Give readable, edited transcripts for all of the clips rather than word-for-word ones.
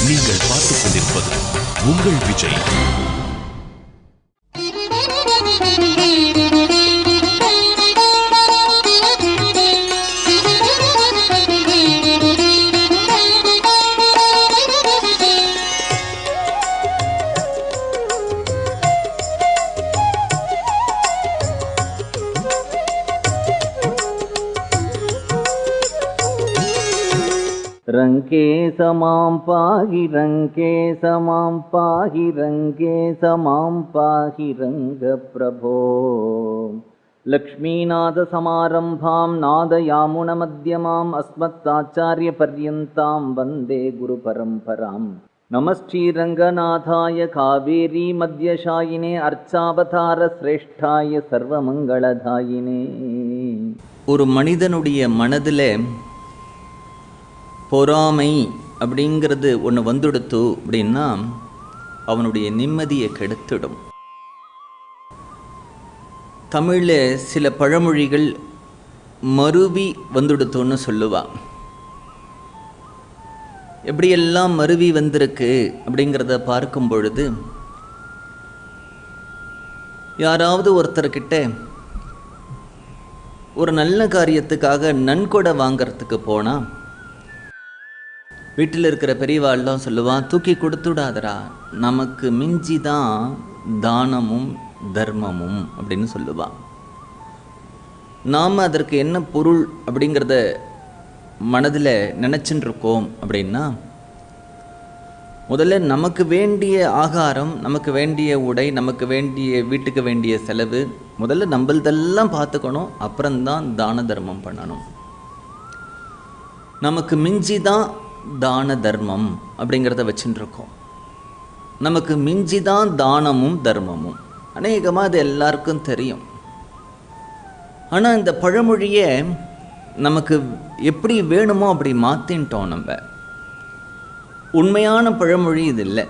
நீங்கள் பார்த்துக் கொண்டிருப்பது உங்கள் விஜய். रंके समां पाहि रंके समां पाहि रंके समां पाहि रंगप्रभो. लक्ष्मीनाथ समारंभां नादयामुनमध्यमाम् अस्मत्ताचार्यपर्यन्तां वन्दे गुरुपरम्पराम्. नमश्रीरङ्गनाथाय कावेरी मध्यशायिने अर्चावतार श्रेष्ठाय सर्वमङ्गलदायिने. ஒரு மனிதனுடைய மனதில் பொறாமை அப்படிங்கிறது ஒன்று வந்துடுத்து அப்படின்னா அவனுடைய நிம்மதியை கெடுத்துடும். தமிழில் சில பழமொழிகள் மருவி வந்துடுத்துன்னு சொல்லுவாள். எப்படியெல்லாம் மருவி வந்திருக்கு அப்படிங்கிறத பார்க்கும் பொழுது, யாராவது ஒருத்தர்கிட்ட ஒரு நல்ல காரியத்துக்காக நன்கொடை வாங்கிறதுக்கு போனால் வீட்டில் இருக்கிற பெரியவாள்லாம் சொல்லுவான், தூக்கி கொடுத்துடாதரா, நமக்கு மிஞ்சி தான் தானமும் தர்மமும் அப்படின்னு சொல்லுவான். நாம் அதற்கு என்ன பொருள் அப்படிங்கிறத மனதில் நினச்சின்னு இருக்கோம் அப்படின்னா, முதல்ல நமக்கு வேண்டிய ஆகாரம், நமக்கு வேண்டிய உடை, நமக்கு வேண்டிய வீட்டுக்கு வேண்டிய செலவு முதல்ல நம்மளதெல்லாம் பார்த்துக்கணும். அப்புறம்தான் தான தர்மம் பண்ணணும். நமக்கு மிஞ்சி தான் தான தர்மம் அப்படிங்கிறத வச்சுருக்கோம். நமக்கு மிஞ்சி தான் தானமும் தர்மமும். அநேகமாக அது எல்லாருக்கும் தெரியும். ஆனால் இந்த பழமொழியை நமக்கு எப்படி வேணுமோ அப்படி மாற்றின்ட்டோம். நம்ம உண்மையான பழமொழி இது இல்லை.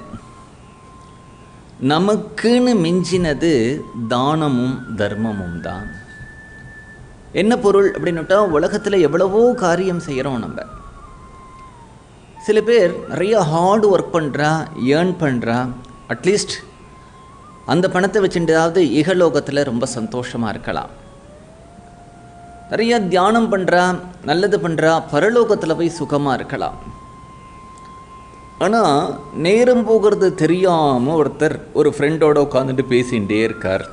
நமக்குன்னு மிஞ்சினது தானமும் தர்மமும் தான். என்ன பொருள் அப்படின்னுட்டா, உலகத்தில் எவ்வளவோ காரியம் செய்கிறோம். நம்ம சில பேர் நிறைய ஹார்டு ஒர்க் பண்ணுறா, ஏர்ன் பண்ணுறா, அட்லீஸ்ட் அந்த பணத்தை வச்சுட்டாவது இகலோகத்தில் ரொம்ப சந்தோஷமாக இருக்கலாம். நிறைய தியானம் பண்ணுறா, நல்லது பண்ணுறா, பரலோகத்தில் போய் சுகமாக இருக்கலாம். ஆனால் நேரம் போகிறது தெரியாமல் ஒருத்தர் ஒரு ஃப்ரெண்டோட உட்காந்துட்டு பேசிகிட்டே இருக்கார்,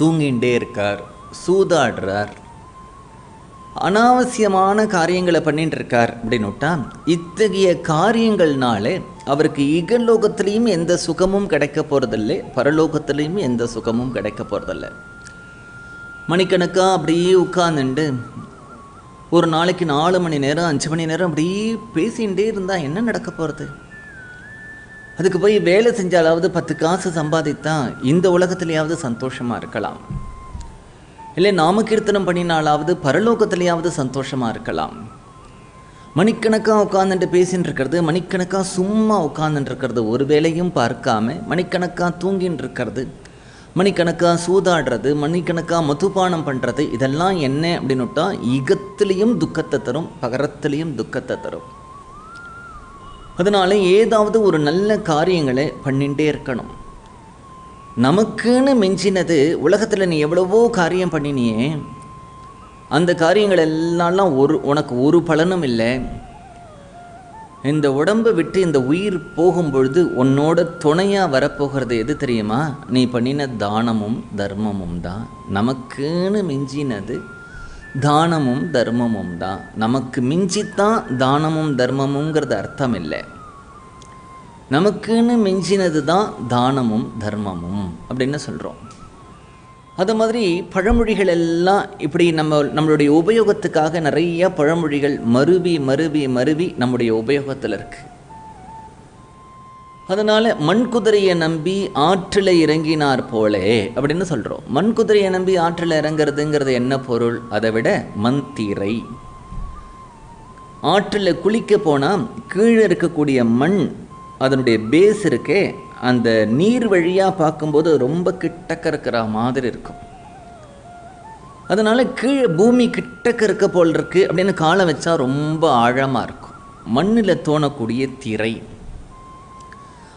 தூங்கிகிட்டே இருக்கார், சூதாடுறார், அனாவசியமான காரியங்களை பண்ணிட்டு இருக்கார் அப்படின்னுட்டா, இத்தகைய காரியங்கள்னாலே அவருக்கு இகலோகத்திலையும் எந்த சுகமும் கிடைக்க போகிறதில்லை, பரலோகத்திலையும் எந்த சுகமும் கிடைக்க போகிறதில்லை. மணிக்கணக்காக அப்படியே உட்கார்ந்துட்டு ஒரு நாளைக்கு 4 மணி நேரம் 5 மணி நேரம் அப்படியே பேசிகிட்டே இருந்தால் என்ன நடக்க போகிறது? அதுக்கு போய் வேலை செஞ்சாலாவது 10 காசு சம்பாதித்தா இந்த உலகத்திலேயாவது சந்தோஷமாக இருக்கலாம். இல்லை நாமகீர்த்தனம் பண்ணினாலாவது பரலோகத்திலேயாவது சந்தோஷமாக இருக்கலாம். மணிக்கணக்காக உட்காந்துட்டு பேசின்னு இருக்கிறது, மணிக்கணக்காக சும்மா உட்காந்துட்டு இருக்கிறது, ஒரு வேலையும் பார்க்காம மணிக்கணக்காக தூங்கின்னு இருக்கிறது, மணிக்கணக்காக சூதாடுறது, மணிக்கணக்காக மதுபானம் பண்ணுறது, இதெல்லாம் என்ன அப்படின்னுட்டா இகத்திலையும் துக்கத்தை தரும், பகரத்திலையும் துக்கத்தை தரும். அதனால ஏதாவது ஒரு நல்ல காரியங்களை பண்ணிகிட்டே இருக்கணும். நமக்குன்னு மிஞ்சினது, உலகத்தில் நீ எவ்வளவோ காரியம் பண்ணினியே, அந்த காரியங்கள் எல்லாம் உனக்கு ஒரு பலனும் இல்லை. இந்த உடம்பை விட்டு இந்த உயிர் போகும்பொழுது உன்னோட துணையாக வரப்போகிறது எது தெரியுமா? நீ பண்ணின தானமும் தர்மமும் தான். நமக்குன்னு மிஞ்சினது தானமும் தர்மமும் தான். நமக்கு மிஞ்சித்தான் தானமும் தர்மமுங்கிறது அர்த்தம் இல்லை. நமக்குன்னு மிஞ்சினது தான் தானமும் தர்மமும் அப்படின்னு சொல்கிறோம். அது மாதிரி பழமொழிகள் எல்லாம் இப்படி நம்மளுடைய உபயோகத்துக்காக நிறைய பழமொழிகள் மருவி மருவி மருவி நம்முடைய உபயோகத்தில் இருக்குது. அதனால் மண்குதிரையை நம்பி ஆற்றில் இறங்கினார் போலே அப்படின்னு சொல்கிறோம். மண்குதிரையை நம்பி ஆற்றில் இறங்கிறதுங்கிறது என்ன பொருள்? அதை விட மண்தீரை. ஆற்றில் குளிக்க போனால் கீழே இருக்கக்கூடிய மண், அதனுடைய பேஸ் இருக்கே, அந்த நீர் வழியாக பார்க்கும்போது ரொம்ப கிட்டக்க இருக்கிற மாதிரி இருக்கும். அதனால் கீழே பூமி கிட்டக்க இருக்க போல் இருக்குது அப்படின்னு காலை வச்சா ரொம்ப ஆழமாக இருக்கும். மண்ணில் தோணக்கூடிய திரை.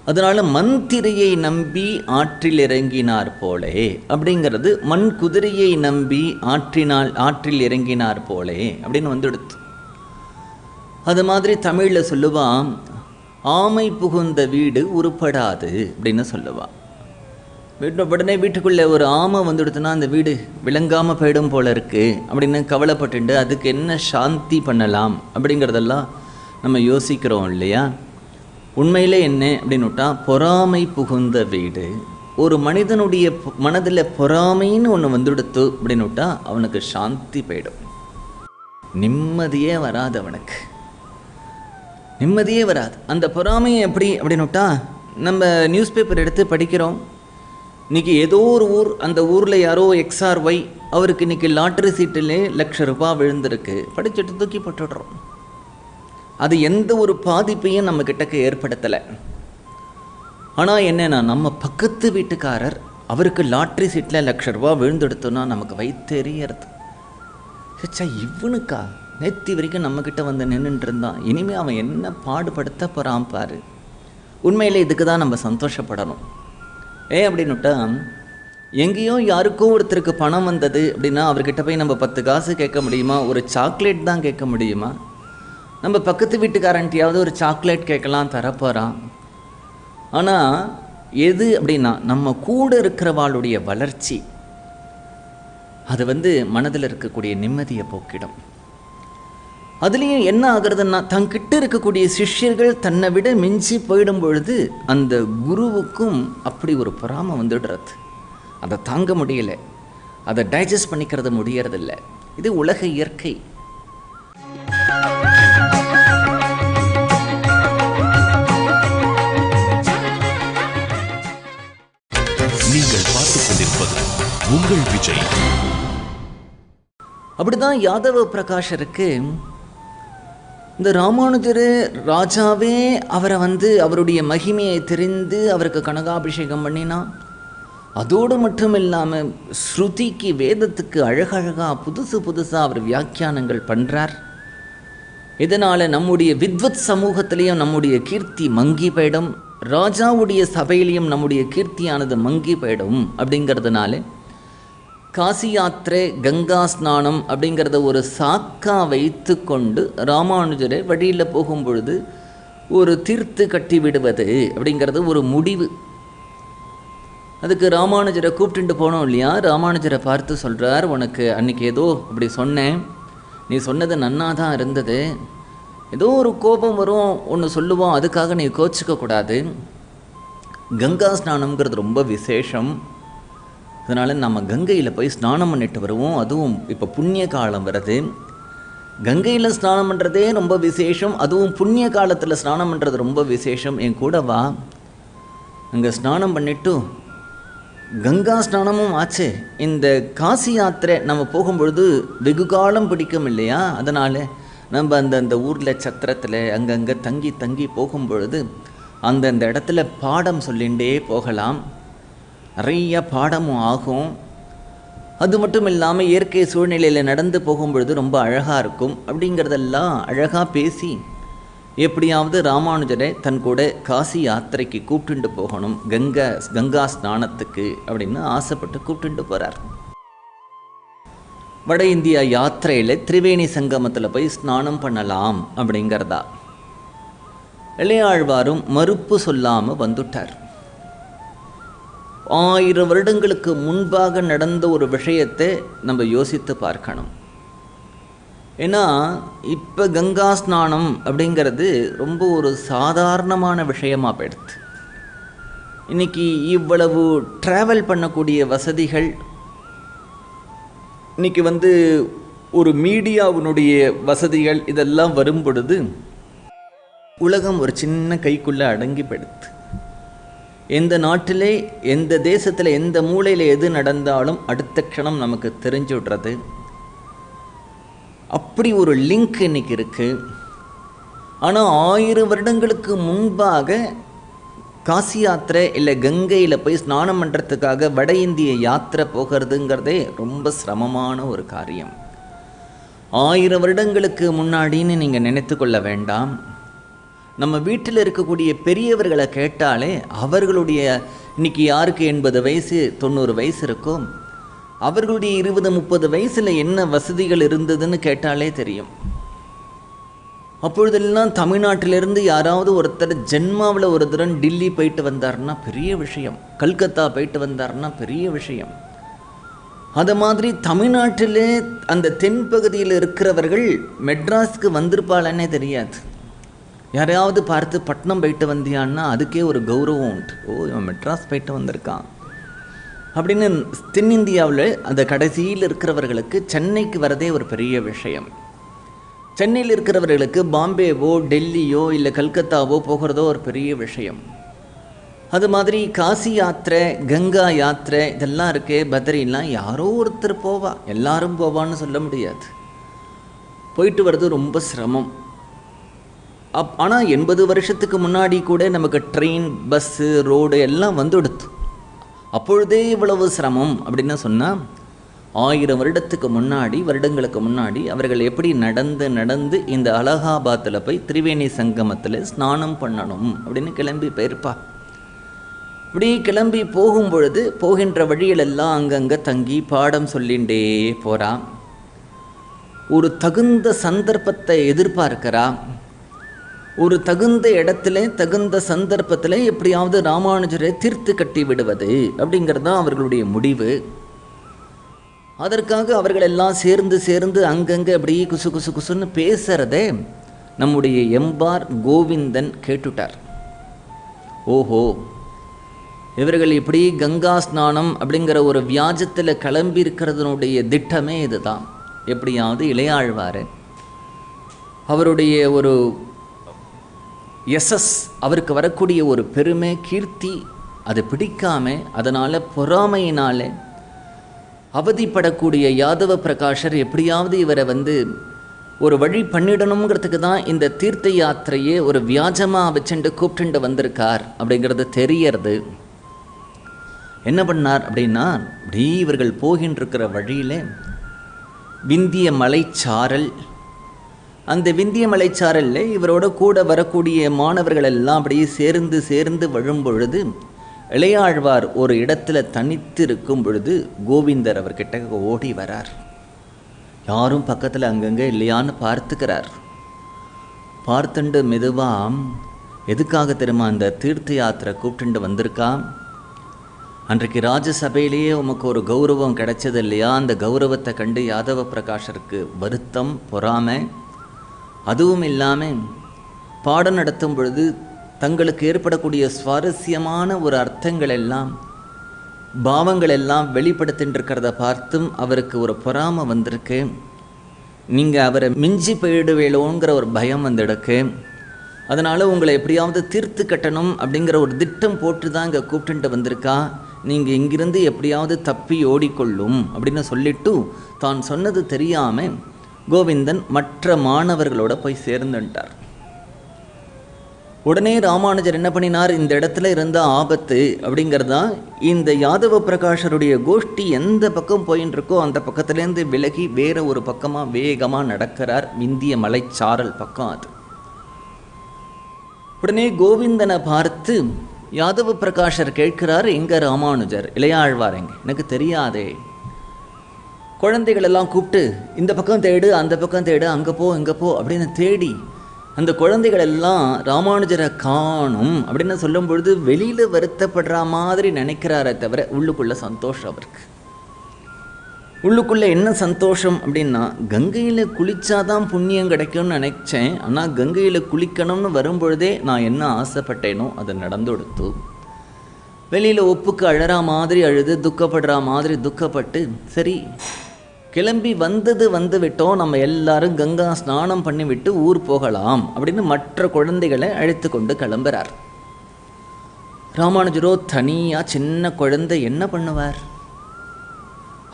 அதனால் மண் திரையை நம்பி ஆற்றில் இறங்கினார் போலே அப்படிங்கிறது மண் குதிரையை நம்பி ஆற்றில் இறங்கினார் போலே அப்படின்னு வந்துடுது. அது மாதிரி தமிழில் சொல்லுவான், ஆமை புகுந்த வீடு உருப்படாது அப்படின்னு சொல்லுவாள். உடனே வீட்டுக்குள்ளே ஒரு ஆமை வந்துடுத்துனா அந்த வீடு விளங்காமல் போயிடும் போல இருக்குது அப்படின்னு கவலைப்பட்டுண்டு அதுக்கு என்ன சாந்தி பண்ணலாம் அப்படிங்கிறதெல்லாம் நம்ம யோசிக்கிறோம் இல்லையா? உண்மையிலே என்ன அப்படின்னுட்டா, பொறாமை புகுந்த வீடு. ஒரு மனிதனுடைய மனதில் பொறாமைன்னு ஒன்று வந்துடுத்து அப்படின்னுட்டா அவனுக்கு சாந்தி போயிடும், நிம்மதியே வராது, அவனுக்கு நிம்மதியே வராது. அந்த பொறாமையை எப்படி அப்படின்னுட்டா, நம்ம நியூஸ் பேப்பர் எடுத்து படிக்கிறோம். இன்றைக்கி ஏதோ ஒரு ஊர், அந்த ஊரில் யாரோ XRY அவருக்கு இன்றைக்கி லாட்ரி சீட்டிலே ₹1,00,000 விழுந்திருக்கு, படிச்சுட்டு தூக்கி போட்டுடுறோம். அது எந்த ஒரு பாதிப்பையும் நம்ம கிட்டக்கு ஏற்படுத்தலை. ஆனால் என்னென்னா, நம்ம பக்கத்து வீட்டுக்காரர் அவருக்கு லாட்ரி சீட்டில் ₹1,00,000 விழுந்தெடுத்தோன்னா நமக்கு வயிற்றெறியறது. சச்சா, இவனுக்கா நேத்தி வரைக்கும் நம்மக்கிட்ட வந்து நின்றுட்டு இருந்தான், இனிமேல் அவன் என்ன பாடுபடுத்த போகிறான் பாரு. உண்மையிலே இதுக்கு தான் நம்ம சந்தோஷப்படணும். அப்படின்னுட்டா, எங்கேயோ யாருக்கோ ஒருத்தருக்கு பணம் வந்தது அப்படின்னா அவர்கிட்ட போய் நம்ம 10 காசு கேட்க முடியுமா? ஒரு சாக்லேட் தான் கேட்க முடியுமா? நம்ம பக்கத்து வீட்டுக்காரன்ட்டியாவது ஒரு சாக்லேட் கேட்கலாம், தரப்போகிறான். ஆனால் எது அப்படின்னா, நம்ம கூட இருக்கிறவாளுடைய வளர்ச்சி அது மனதில் இருக்கக்கூடிய நிம்மதியை போக்கிடும். அதுலேயும் என்ன ஆகுறதுன்னா, தங்கிட்ட இருக்கக்கூடிய சிஷ்யர்கள் தன்னை விட மிஞ்சி போயிடும் பொழுது அந்த குருவுக்கும் அப்படி ஒரு பொறாமை வந்துடுறது. அதை தாங்க முடியலை, அதை டைஜஸ்ட் பண்ணிக்கிறது முடியறதில்லை. இது உலக இயற்கை. நீங்கள் பார்த்துக் கொண்டிருப்பது உங்கள் விஜய். அப்படிதான் யாதவ பிரகாஷருக்கு இந்த ராமானுஜர் ராஜாவே அவரை அவருடைய மகிமையை தெரிந்து அவருக்கு கனகாபிஷேகம் பண்ணினா. அதோடு மட்டும் இல்லாமல் ஸ்ருதிக்கு, வேதத்துக்கு அழகழகாக புதுசாக அவர் வியாக்கியானங்கள் பண்ணுறார். இதனால் நம்முடைய வித்வத் சமூகத்திலையும் நம்முடைய கீர்த்தி மங்கி போயிடும், ராஜாவுடைய சபையிலையும் நம்முடைய கீர்த்தியானது மங்கி போயிடும். அப்படிங்கிறதுனால காசி யாத்திரை, கங்கா ஸ்நானம் அப்படிங்கிறத ஒரு சாக்கா வைத்து கொண்டு ராமானுஜரை வழியில் போகும் பொழுது ஒரு தீர்த்து கட்டி விடுவது அப்படிங்கிறது ஒரு முடிவு. அதுக்கு ராமானுஜரை கூப்பிட்டுட்டு போனோம் இல்லையா? ராமானுஜரை பார்த்து சொல்கிறார், உனக்கு அன்றைக்கி ஏதோ அப்படி சொன்னேன், நீ சொன்னது நன்னா தான் இருந்தது, ஏதோ ஒரு கோபம் வரும், ஒன்று சொல்லுவோம், அதுக்காக நீ கோச்சிக்கக்கூடாது. கங்கா ஸ்நானம்ங்கிறது ரொம்ப விசேஷம், அதனால் நம்ம கங்கையில் போய் ஸ்நானம் பண்ணிட்டு வருவோம். அதுவும் இப்போ புண்ணிய காலம் வருது, கங்கையில் ஸ்நானம் பண்ணுறதே ரொம்ப விசேஷம், அதுவும் புண்ணிய காலத்தில் ஸ்நானம் பண்ணுறது ரொம்ப விசேஷம். என் கூட வா, அங்கே ஸ்நானம் பண்ணிவிட்டு கங்கா ஸ்நானமும் ஆச்சு. இந்த காசி யாத்திரை நம்ம போகும்பொழுது வெகு காலம் பிடிக்கும் இல்லையா? அதனால் நம்ம அந்த ஊரில் சத்திரத்தில் அங்கங்கே தங்கி போகும்பொழுது அந்தந்த இடத்துல பாடம் சொல்லிகிட்டே போகலாம், நிறைய பாடமும் ஆகும். அது மட்டும் இல்லாமல் இயற்கை சூழ்நிலையில் நடந்து போகும்பொழுது ரொம்ப அழகாக இருக்கும். அப்படிங்கிறதெல்லாம் அழகாக பேசி எப்படியாவது ராமானுஜரை தன் கூட காசி யாத்திரைக்கு கூப்பிட்டுண்டு போகணும், கங்கா ஸ்நானத்துக்கு அப்படின்னு ஆசைப்பட்டு கூப்பிட்டுண்டு போகிறார். வட இந்தியா யாத்திரையில் திரிவேணி சங்கமத்தில் போய் ஸ்நானம் பண்ணலாம் அப்படிங்கிறதா. இளையாழ்வாரும் மறுப்பு சொல்லாமல் வந்துட்டார். 1000 வருடங்களுக்கு முன்பாக நடந்த ஒரு விஷயத்தை நம்ம யோசித்து பார்க்கணும். ஏன்னா இப்போ கங்கா ஸ்நானம் அப்படிங்கிறது ரொம்ப ஒரு சாதாரணமான விஷயமாக போயிடுது. இன்றைக்கி இவ்வளவு ட்ராவல் பண்ணக்கூடிய வசதிகள், இன்றைக்கி ஒரு மீடியாவினுடைய வசதிகள் இதெல்லாம் வரும் பொழுது உலகம் ஒரு சின்ன கைக்குள்ளே அடங்கி போயிடுது. எந்த நாட்டிலே, எந்த தேசத்தில், எந்த மூலையில் எது நடந்தாலும் அடுத்த க்ஷணம் நமக்கு தெரிஞ்சு விடுறது. அப்படி ஒரு லிங்க் இன்னைக்கு இருக்குது. ஆனால் 1000 வருடங்களுக்கு முன்பாக காசி யாத்திரை இல்லை கங்கையில் போய் ஸ்நானம் பண்ணுறதுக்காக வட இந்திய யாத்திரை போகிறதுங்கிறதே ரொம்ப சிரமமான ஒரு காரியம். 1000 வருடங்களுக்கு முன்னாடின்னு நீங்கள் நினைத்து கொள்ள வேண்டாம். நம்ம வீட்டில் இருக்கக்கூடிய பெரியவர்களை கேட்டாலே அவர்களுடைய இன்னைக்கு யாருக்கு 80 வயசு 90 வயசு இருக்கும், அவர்களுடைய 20-30 வயசில் என்ன வசதிகள் இருந்ததுன்னு கேட்டாலே தெரியும். அப்பொழுதெல்லாம் தமிழ்நாட்டிலிருந்து யாராவது ஒருத்தர் ஜென்மாவில் ஒரு தரம் டில்லி போயிட்டு வந்தார்னா பெரிய விஷயம், கல்கத்தா போயிட்டு வந்தார்னா பெரிய விஷயம். அது மாதிரி தமிழ்நாட்டிலே அந்த தென்பகுதியில் இருக்கிறவர்கள் மெட்ராஸ்க்கு வந்திருப்பாளன்னே தெரியாது. யாரையாவது பார்த்து பட்னம் போயிட்டு வந்தியான்னா அதுக்கே ஒரு கௌரவம் உண்டு. ஓ, இவன் மெட்ராஸ் போயிட்டு வந்திருக்கான் அப்படின்னு. தென்னிந்தியாவில் அந்த கடைசியில் இருக்கிறவர்களுக்கு சென்னைக்கு வரதே ஒரு பெரிய விஷயம். சென்னையில் இருக்கிறவர்களுக்கு பாம்பேவோ டெல்லியோ இல்லை கல்கத்தாவோ போகிறதோ ஒரு பெரிய விஷயம். அது மாதிரி காசி யாத்திரை, கங்கா யாத்திரை இதெல்லாம் இருக்கே, பத்ரிலாம் யாரோ ஒருத்தர் போவா, எல்லாரும் போவான்னு சொல்ல முடியாது. போயிட்டு வர்றது ரொம்ப சிரமம். ஆனால் 80 வருஷத்துக்கு முன்னாடி கூட நமக்கு ட்ரெயின், பஸ்ஸு, ரோடு எல்லாம் வந்துடுத்து. அப்பொழுதே இவ்வளவு சிரமம் அப்படின்னு சொன்னால் 1000 வருடங்களுக்கு முன்னாடி அவர்கள் எப்படி நடந்து இந்த அலகாபாத்தில் போய் திரிவேணி சங்கமத்தில் ஸ்நானம் பண்ணணும் அப்படின்னு கிளம்பி போயிருப்பா. இப்படி கிளம்பி போகும் பொழுது போகின்ற வழியிலெல்லாம் அங்கங்கே தங்கி பாடம் சொல்லிகிட்டே போகிறா. ஒரு தகுந்த சந்தர்ப்பத்தை எதிர்பார்க்கிறா. ஒரு தகுந்த இடத்துல தகுந்த சந்தர்ப்பத்தில் எப்படியாவது ராமானுஜரை தீர்த்து கட்டி விடுவது அப்படிங்கிறது தான் அவர்களுடைய முடிவு. அதற்காக அவர்கள் எல்லாம் சேர்ந்து அங்கங்கே அப்படியே குசுன்னு பேசுகிறதே நம்முடைய எம்பார் கோவிந்தன் கேட்டுட்டார். ஓஹோ, இவர்கள் இப்படி கங்கா ஸ்நானம் அப்படிங்கிற ஒரு வியாஜத்தில் கிளம்பி இருக்கிறதுனுடைய திட்டமே இதுதான். எப்படியாவது இளையாழ்வார் அவருடைய ஒரு எஸ்எஸ், அவருக்கு வரக்கூடிய ஒரு பெருமை கீர்த்தி அது பிடிக்காம, அதனால் பொறாமையினால் அவதிப்படக்கூடிய யாதவ பிரகாஷர் எப்படியாவது இவரை ஒரு வழி பண்ணிடணுங்கிறதுக்கு தான் இந்த தீர்த்த யாத்திரையே ஒரு வியாஜமாக வச்சுட்டு கூப்பிட்டு வந்திருக்கார் அப்படிங்கிறது தெரியறது. என்ன பண்ணார் அப்படின்னா, அப்படி இவர்கள் போகின்றிருக்கிற வழியில் விந்திய மலைச்சாரல், அந்த விந்திய மலைச்சாரலில் இவரோட கூட வரக்கூடிய மாணவர்கள் எல்லாம் அப்படியே சேர்ந்து வழும் பொழுது இளையாழ்வார் ஒரு இடத்துல தனித்து இருக்கும் பொழுது கோவிந்தர் அவர்கிட்ட ஓடி வரார். யாரும் பக்கத்தில் அங்கங்கே இல்லையான்னு பார்த்துக்கிறார். பார்த்துண்டு மெதுவாக, எதுக்காக தெரியுமா அந்த தீர்த்த யாத்திரை கூப்பிட்டு வந்திருக்கா? அன்றைக்கு ராஜசபையிலேயே உமக்கு ஒரு கௌரவம் கிடைச்சது இல்லையா? அந்த கௌரவத்தை கண்டு யாதவ பிரகாஷருக்கு வருத்தம், பொறாமை. அதுவும் இல்லாமல் பாடம் நடத்தும் பொழுது தங்களுக்கு ஏற்படக்கூடிய சுவாரஸ்யமான ஒரு அர்த்தங்கள் எல்லாம், பாவங்கள் எல்லாம் வெளிப்படுத்தின்னு இருக்கிறத பார்த்தும் அவருக்கு ஒரு பொறாமை வந்திருக்கு. நீங்கள் அவரை மிஞ்சி போயிடுவேளோங்கிற ஒரு பயம் வந்துடுக்கு. அதனால் உங்களை எப்படியாவது தீர்த்து கட்டணும் அப்படிங்கிற ஒரு திட்டம் போட்டு தான் இங்கே கூப்பிட்டு வந்திருக்கா. நீங்கள் இங்கிருந்து எப்படியாவது தப்பி ஓடிக்கொள்ளும் அப்படின்னு சொல்லிட்டு தான் சொன்னது தெரியாமல் கோவிந்தன் மற்ற மாணவர்களோட போய் சேர்ந்துட்டார். உடனே ராமானுஜர் என்ன பண்ணினார், இந்த இடத்துல இருந்த ஆபத்து அப்படிங்கிறதா இந்த யாதவ பிரகாஷருடைய கோஷ்டி எந்த பக்கம் போயின்னு இருக்கோ அந்த பக்கத்துலேருந்து விலகி வேற ஒரு பக்கமாக வேகமாக நடக்கிறார். விந்திய மலைச்சாரல் பக்கம் அது. உடனே கோவிந்தனை பார்த்து யாதவ பிரகாஷர் கேட்கிறார், எங்க ராமானுஜர், இளையாழ்வார் எங்க? எனக்கு தெரியாதே. குழந்தைகளெல்லாம் கூப்பிட்டு இந்த பக்கம் தேடு, அந்த பக்கம் தேடு, அங்கே போ இங்கே போ அப்படின்னு தேடி அந்த குழந்தைகள் எல்லாம் ராமானுஜரை காணும் அப்படின்னு சொல்லும் பொழுது வெளியில் வருத்தப்படுற மாதிரி நினைக்கிறாரே தவிர உள்ளுக்குள்ளே சந்தோஷம் அவருக்கு. உள்ளுக்குள்ளே என்ன சந்தோஷம் அப்படின்னா, கங்கையில் குளிச்சாதான் புண்ணியம் கிடைக்கும்னு நினைச்சேன், ஆனால் கங்கையில் குளிக்கணும்னு வரும்பொழுதே நான் என்ன ஆசைப்பட்டேனோ அது நடந்துடுத்து. வெளியில் ஒப்புக்கு அழற மாதிரி அழுது, துக்கப்படுற மாதிரி துக்கப்பட்டு, சரி கிளம்பி வந்து விட்டோம், நம்ம எல்லாரும் கங்கா ஸ்நானம் பண்ணிவிட்டு ஊர் போகலாம் அப்படின்னு மற்ற குழந்தைகளை அழைத்து கொண்டு கிளம்புறார். ராமானுஜரோ தனியாக சின்ன குழந்தை என்ன பண்ணுவார்?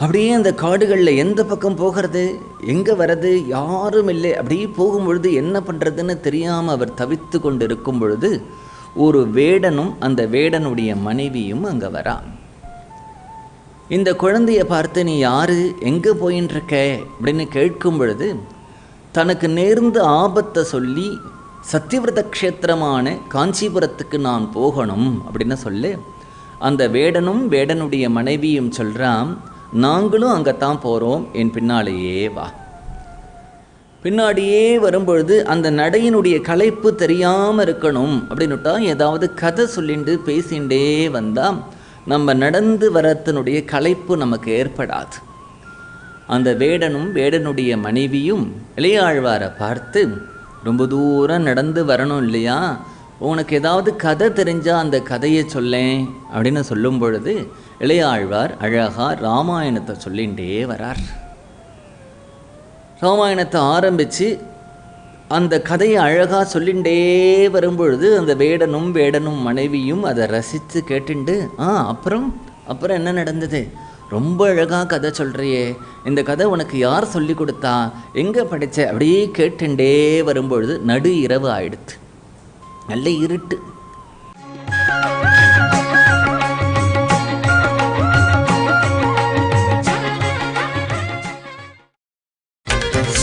அப்படியே அந்த காடுகளில் எந்த பக்கம் போகிறது, எங்கே வர்றது, யாரும் இல்லை. அப்படியே போகும்பொழுது என்ன பண்ணுறதுன்னு தெரியாமல் அவர் தவித்து கொண்டு இருக்கும் பொழுது ஒரு வேடனும் அந்த வேடனுடைய மனைவியும் அங்கே வரா. இந்த குழந்தைய பார்த்து, நீ யாரு, எங்கே போயின்னு இருக்க அப்படின்னு கேட்கும் பொழுது தனக்கு நேர்ந்த ஆபத்தை சொல்லி சத்தியவிரத க்ஷேத்திரமான காஞ்சிபுரத்துக்கு நான் போகணும் அப்படின்னு சொல்லி அந்த வேடனும் வேடனுடைய மனைவியும் சொல்கிறான், நாங்களும் அங்கத்தான் போகிறோம், என் பின்னாலேயே வா. பின்னாடியே வரும்பொழுது அந்த நடையினுடைய களைப்பு தெரியாமல் இருக்கணும் அப்படின்னுட்டா ஏதாவது கதை சொல்லிண்டு பேசிகிட்டே வந்தால் நம்ம நடந்து வரத்தினுடைய களைப்பு நமக்கு ஏற்படாது. அந்த வேடனும் வேடனுடைய மனைவியும் இளையாழ்வாரை பார்த்து, ரொம்ப தூரம் நடந்து வரணும் இல்லையா, உனக்கு ஏதாவது கதை தெரிஞ்சால் அந்த கதையை சொல்லேன் அப்படின்னு சொல்லும் பொழுது இளையாழ்வார் அழகாக ராமாயணத்தை சொல்லிகிட்டே வரார். ராமாயணத்தை ஆரம்பித்து அந்த கதையை அழகாக சொல்லிகிட்டே வரும்பொழுது அந்த வேடனும் மனைவியும் அதை ரசித்து கேட்டுண்டு, அப்புறம் என்ன நடந்தது, ரொம்ப அழகாக கதை சொல்கிறியே, இந்த கதை உனக்கு யார் சொல்லி கொடுத்தா, எங்கே படித்த, அப்படியே கேட்டுண்டே வரும்பொழுது நடு இரவு ஆயிடுத்து, நல்ல இருட்டு.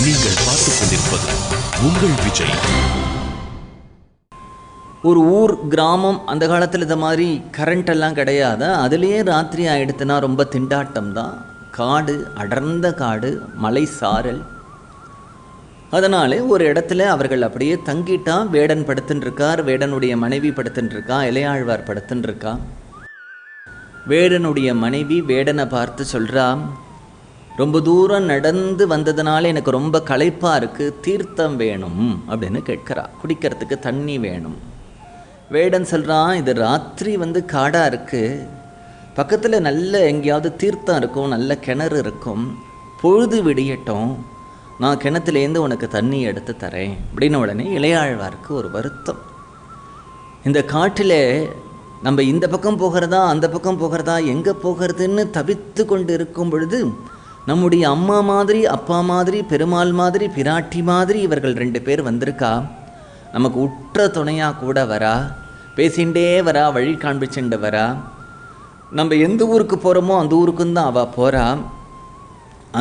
நீங்கள் பார்த்துக் கொண்டிருப்பது உங்கள் விஜய். ஒரு ஊர் கிராமம், அந்த காலத்தில் இந்த மாதிரி கரண்ட் எல்லாம் கிடையாது, அதுலேயே ராத்திரி ஆகிடுத்துனா ரொம்ப திண்டாட்டம் தான். காடு, அடர்ந்த காடு, மலை சாரல். அதனாலே ஒரு இடத்துல அவர்கள் அப்படியே தங்கிட்டா. வேடன் படுத்துட்டுருக்கார், வேடனுடைய மனைவி படுத்துட்டுருக்கா, இளையாழ்வார் படுத்துட்டுருக்கா. வேடனுடைய மனைவி வேடனை பார்த்து சொல்கிறா, ரொம்ப தூரம் நடந்து வந்ததுனால எனக்கு ரொம்ப களைப்பாக இருக்குது, தீர்த்தம் வேணும் அப்படின்னு கேட்குறா. குடிக்கிறதுக்கு தண்ணி வேணும். வேடன் சொல்கிறான், இது ராத்திரி காடாக இருக்குது, பக்கத்தில் நல்ல எங்கேயாவது தீர்த்தம் இருக்கும், நல்ல கிணறு இருக்கும், பொழுது விடியட்டும், நான் கிணத்துலேருந்து உனக்கு தண்ணி எடுத்து தரேன் அப்படின்னு. உடனே இளையாழ்வாருக்கு ஒரு வருத்தம். இந்த காட்டில் நம்ம இந்த பக்கம் போகிறதா அந்த பக்கம் போகிறதா எங்கே போகிறதுன்னு தவித்து கொண்டு இருக்கும் பொழுது நம்முடைய அம்மா மாதிரி அப்பா மாதிரி பெருமாள் மாதிரி பிராட்டி மாதிரி இவர்கள் 2 பேர் வந்திருக்கா, நமக்கு உற்ற துணையாக கூட வரா, பேசிகிட்டே வரா, வழி காண்பிச்சுட்டு வரா. நம்ம எந்த ஊருக்கு போகிறோமோ அந்த ஊருக்கும் தான் அவள் போகிறா.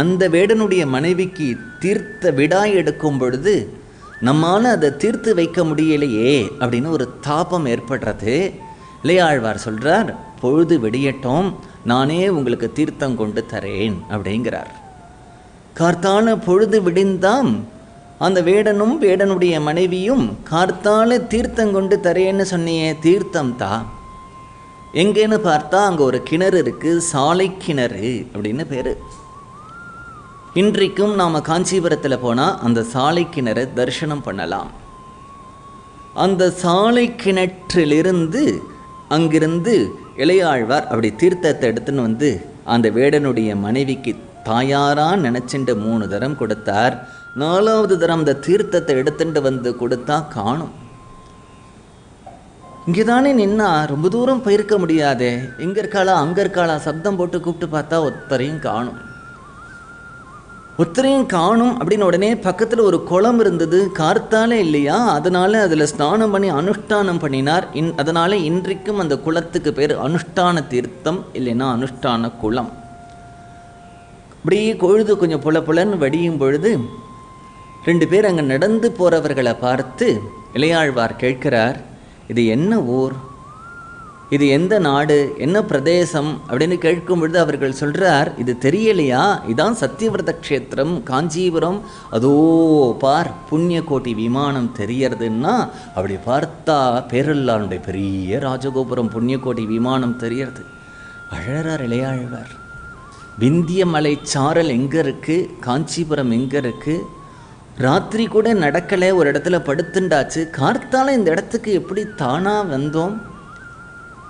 அந்த வேடனுடைய மனைவிக்கு தீர்த்த விடாய் எடுக்கும் பொழுது நம்மால் அதை தீர்த்து வைக்க முடியலையே அப்படின்னு ஒரு தாபம் ஏற்படுறது. இளையாழ்வார் சொல்கிறார், பொழுது விடியட்டும், நானே உங்களுக்கு தீர்த்தம் கொண்டு தரேன் அப்படிங்கிறார். கார்த்தால பொழுது விடிந்தாம் அந்த வேடனும் வேடனுடைய மனைவியும், கார்த்தால தீர்த்தம் கொண்டு தரேன்னு சொன்னியே, தீர்த்தம் தான் எங்கேன்னு பார்த்தா அங்கே ஒரு கிணறு இருக்குது, சாலை கிணறு அப்படின்னு பேர். இன்றைக்கும் நாம் காஞ்சிபுரத்தில் போனால் அந்த சாலை கிணறை தரிசனம் பண்ணலாம். அந்த சாலை கிணற்றிலிருந்து அங்கிருந்து இளையாழ்வார் அப்படி தீர்த்தத்தை எடுத்துன்னு அந்த வேடனுடைய மனைவிக்கு தாயாராக நினச்சிட்டு 3 தரம் கொடுத்தார். 4வது தரம் அந்த தீர்த்தத்தை எடுத்துட்டு கொடுத்தா காணும். இங்கே தானே நின்னா, ரொம்ப தூரம் போயிருக்க முடியாதே, எங்கே இருக்காளா அங்கே இருக்காளா, சப்தம் போட்டு கூப்பிட்டு பார்த்தா ஒத்தரையும் காணும் அப்படின்னு. உடனே பக்கத்தில் ஒரு குளம் இருந்தது, கார்த்தாலே இல்லையா, அதனால் அதில் ஸ்நானம் பண்ணி அனுஷ்டானம் பண்ணினார். அதனால் இன்றைக்கும் அந்த குளத்துக்கு பேர் அனுஷ்டான தீர்த்தம், இல்லைன்னா அனுஷ்டான குளம். அப்படியே கொழுது கொஞ்சம் புலன்னு வடியும் பொழுது 2 பேர் அங்கே நடந்து போகிறவர்களை பார்த்து இளையாழ்வார் கேட்கிறார், இது என்ன ஊர், இது எந்த நாடு, என்ன பிரதேசம் அப்படின்னு கேட்கும் பொழுது அவர்கள் சொல்கிறார், இது தெரியலையா, இதான் சத்தியவிரத க்ஷேத்திரம் காஞ்சிபுரம், அதோ பார் புண்ணிய கோட்டி விமானம் தெரியறதுன்னா. அப்படி பார்த்தா பேரல்லாருடைய பெரிய ராஜகோபுரம் புண்ணிய கோட்டி விமானம் தெரியறது. அழறார் இளையாழ்வார். விந்திய மலை சாரல் எங்கே இருக்குது, காஞ்சிபுரம் எங்கே இருக்குது, ராத்திரி கூட நடக்கலை, ஒரு இடத்துல படுத்துண்டாச்சு, கார்த்தால இந்த இடத்துக்கு எப்படி தானாக வந்தோம்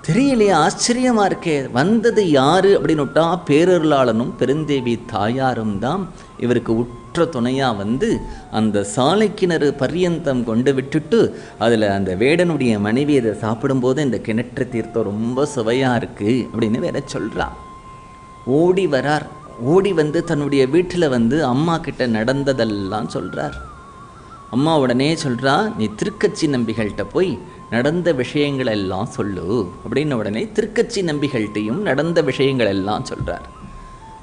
தெரியலையே, ஆச்சரியமாக இருக்கே, வந்தது யார் அப்படின்னுட்டா பேரருளாளனும் பெருந்தேவி தாயாரும் தான் இவருக்கு உற்ற துணையாக அந்த சாலை கிணறு பர்யந்தம் கொண்டு விட்டுட்டு அதில் அந்த வேடனுடைய மனைவி அதை சாப்பிடும்போது இந்த கிணற்று தீர்த்தம் ரொம்ப சுவையாக இருக்குது அப்படின்னு வேற சொல்கிறா. ஓடி வரார். ஓடி தன்னுடைய வீட்டில் அம்மா கிட்ட நடந்ததெல்லாம் சொல்கிறார். அம்மா உடனே சொல்கிறா, நீ திருக்கச்சி நம்பிகள்கிட்ட போய் நடந்த விஷயங்கள் எல்லாம் சொல்லு அப்படின்னு. உடனே திருக்கச்சி நம்பிகள்கிட்டையும் நடந்த விஷயங்கள் எல்லாம் சொல்கிறார்.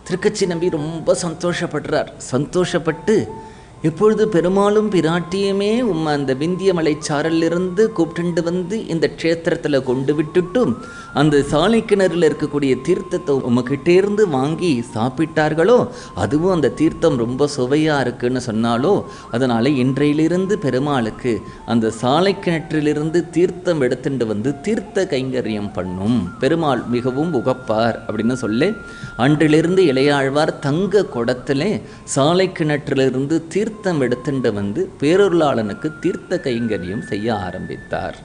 திருக்கச்சி நம்பி ரொம்ப சந்தோஷப்படுறார். சந்தோஷப்பட்டு எப்பொழுது பெருமாளும் பிராட்டியுமே அந்த விந்திய மலைச்சாரலிருந்து கூப்பிட்டு வந்து இந்த க்ஷேத்திரத்தில் கொண்டு விட்டுட்டும் அந்த சாலை கிணறுல இருக்கக்கூடிய தீர்த்தத்தை உமக்கிட்டேருந்து வாங்கி சாப்பிட்டார்களோ, அதுவும் அந்த தீர்த்தம் ரொம்ப சுவையாக இருக்குன்னு சொன்னாலோ, அதனால் இன்றையிலிருந்து பெருமாளுக்கு அந்த சாலை கிணற்றிலிருந்து தீர்த்தம் எடுத்துட்டு வந்து தீர்த்த கைங்கரியம் பண்ணும், பெருமாள் மிகவும் உகப்பார் அப்படின்னு சொல்லி அன்றிலிருந்து இளையாழ்வார் தங்க குடத்திலே சாலை கிணற்றிலிருந்து தீர்த்தம் எடுத்துட்டு வந்து பேரொருளாளனுக்கு தீர்த்த கைங்கரியம் செய்ய ஆரம்பித்தார்.